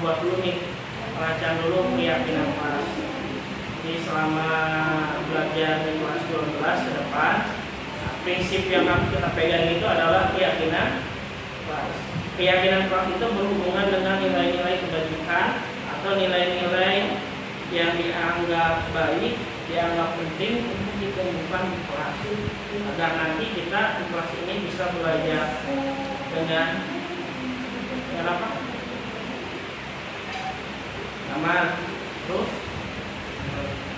buat dulu nih, pelajaran dulu keyakinan kelas. Jadi selama belajar di kelas 12 ke depan, prinsip yang kita pegang itu adalah keyakinan kelas. Keyakinan kelas itu berhubungan dengan nilai-nilai kebajikan atau nilai-nilai yang dianggap baik, dianggap penting untuk ditemukan di kelas, agar nanti kita di kelas ini bisa belajar dengan apa? Aman, terus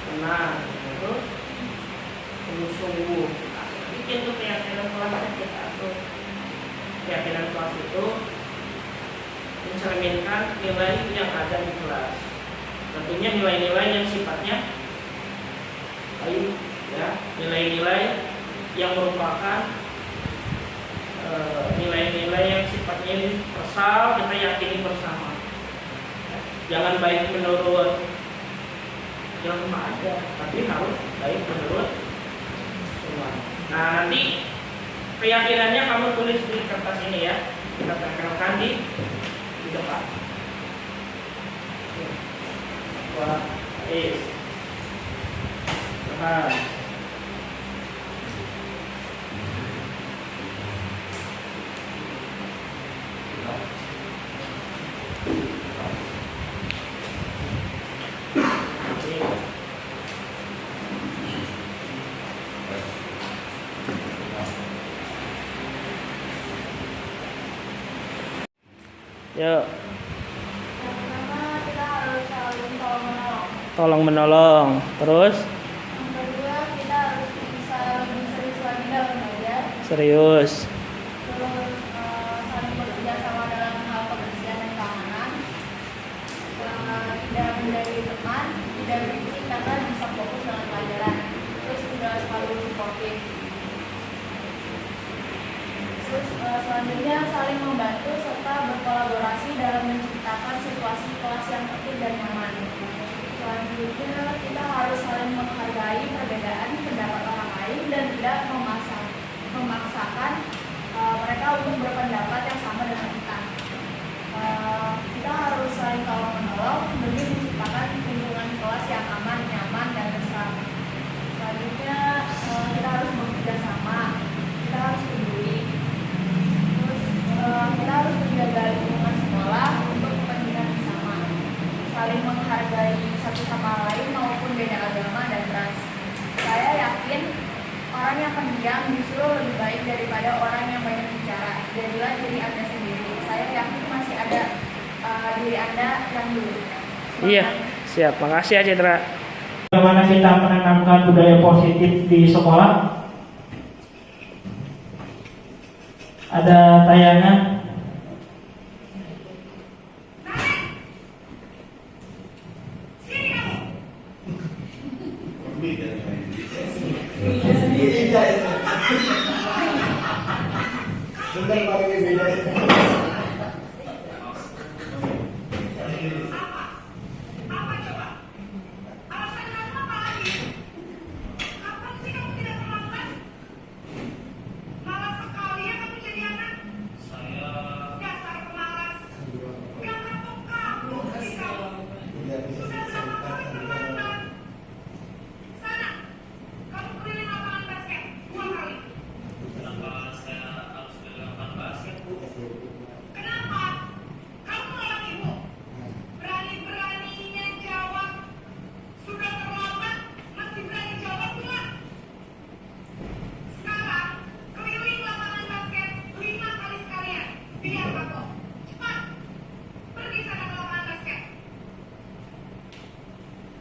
tenang, terus sungguh-sungguh. Bikin tuh keyakinan kelasnya kita tuh. Keyakinan kelas itu mencerminkan nilai yang ada di kelas. Tentunya nilai-nilai yang sifatnya baik, ya, nilai-nilai yang merupakan nilai-nilai yang sifatnya universal, kita yakini bersama. Jangan baik menurut yang ada, tapi harus baik menurut semua. Nah, nanti keyakinannya kamu tulis di kertas ini ya, kita tempelkan di depan. Wah, tahan. Yuk. Pertama kita harus saling Tolong menolong. Terus? Yang kedua kita harus bisa lebih serius lagi dalam belajar. Serius. Terus saling bekerja sama dalam hal kebersihan dan keamanan. Tidak menjadi teman, tidak berisik karena bisa fokus dengan pelajaran. Terus juga selalu suportif. Terus selanjutnya saling membantu serta berkolaborasi dalam menciptakan situasi kelas yang tertib dan nyaman. Selanjutnya kita harus saling menghargai perbedaan pendapat orang lain dan tidak memaksakan mereka untuk berpendapat yang sama dengan kita. Kita harus saling tolong menolong demi menciptakan lingkungan kelas yang aman, nyaman, dan mesra. Selanjutnya kita harus bekerja sama, kita harus peduli. Kita harus menjaga lingkungan sekolah untuk kepentingan bersama, saling menghargai satu sama lain maupun beda agama dan ras. Saya yakin orang yang pendiam justru lebih baik daripada orang yang banyak bicara. Jadilah diri Anda sendiri. Saya yakin masih ada diri Anda yang dulu. Iya, siap. Makasih ya Citra. Bagaimana kita menanamkan budaya positif di sekolah? Ada tayangan.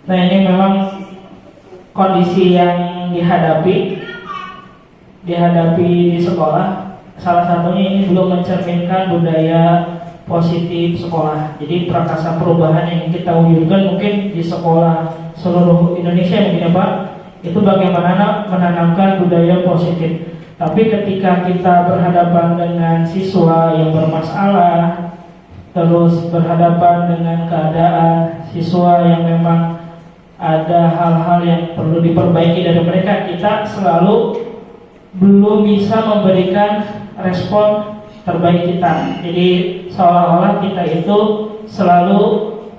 Nah, ini memang kondisi yang dihadapi di sekolah. Salah satunya ini belum mencerminkan budaya positif sekolah. Jadi prakasa perubahan yang kita wujudkan mungkin di sekolah seluruh Indonesia mungkin ya Pak, itu bagaimana menanamkan budaya positif. Tapi ketika kita berhadapan dengan siswa yang bermasalah, terus berhadapan dengan keadaan siswa yang memang ada hal-hal yang perlu diperbaiki dari mereka, kita selalu belum bisa memberikan respon terbaik kita. Jadi seolah-olah kita itu selalu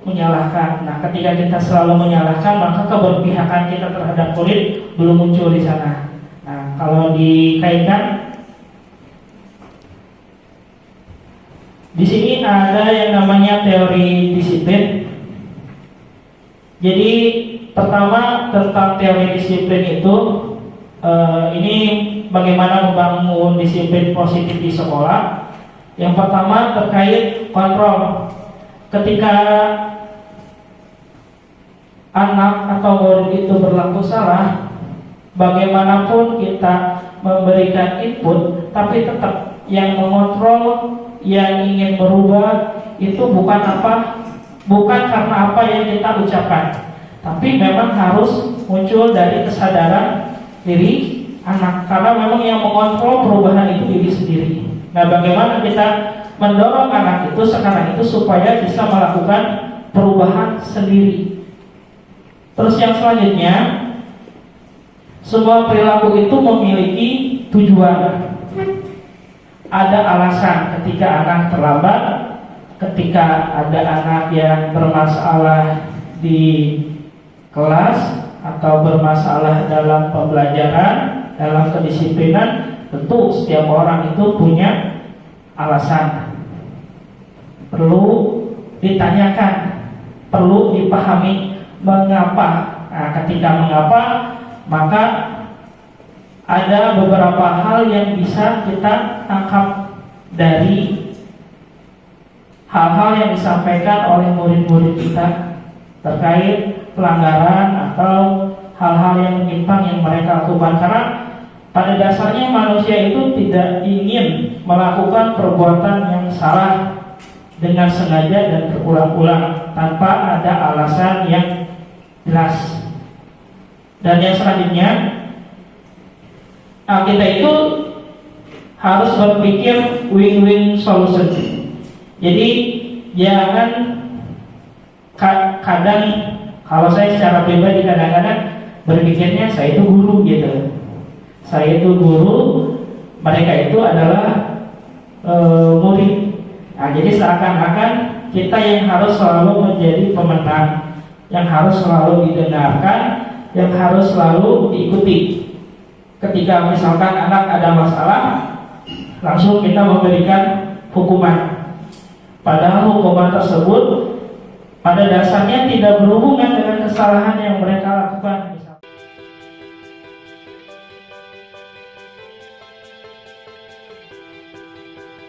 menyalahkan. Nah, ketika kita selalu menyalahkan, maka keberpihakan kita terhadap murid belum muncul di sana. Nah, kalau dikaitkan, di sini ada yang namanya teori disiplin. Jadi pertama tentang teori disiplin itu, ini bagaimana membangun disiplin positif di sekolah. Yang pertama terkait kontrol. Ketika anak atau murid itu berlaku salah, bagaimanapun kita memberikan input, tapi tetap yang mengontrol, yang ingin merubah itu bukan karena apa yang kita ucapkan, tapi memang harus muncul dari kesadaran diri anak, karena memang yang mengontrol perubahan itu diri sendiri. Nah, bagaimana kita mendorong anak itu sekarang itu supaya bisa melakukan perubahan sendiri. Terus yang selanjutnya, semua perilaku itu memiliki tujuan. Ada alasan ketika anak terlambat, ketika ada anak yang bermasalah di kelas atau bermasalah dalam pembelajaran, dalam kedisiplinan, tentu setiap orang itu punya alasan. Perlu ditanyakan, perlu dipahami mengapa. Nah, ketika mengapa, maka ada beberapa hal yang bisa kita tangkap dari hal-hal yang disampaikan oleh murid-murid kita terkait pelanggaran atau hal-hal yang menyimpang yang mereka lakukan. Karena pada dasarnya manusia itu tidak ingin melakukan perbuatan yang salah dengan sengaja dan berulang-ulang tanpa ada alasan yang jelas. Dan yang selanjutnya, kita itu harus berpikir win-win solution. Jadi jangan kadang, kalau saya secara pribadi kadang-kadang berpikirnya saya itu guru gitu. Saya itu guru, mereka itu adalah murid. Nah, jadi seakan-akan kita yang harus selalu menjadi pemenang, yang harus selalu didengarkan, yang harus selalu diikuti. Ketika misalkan anak ada masalah, langsung kita memberikan hukuman. Padahal hukuman tersebut pada dasarnya tidak berhubungan dengan kesalahan yang mereka lakukan.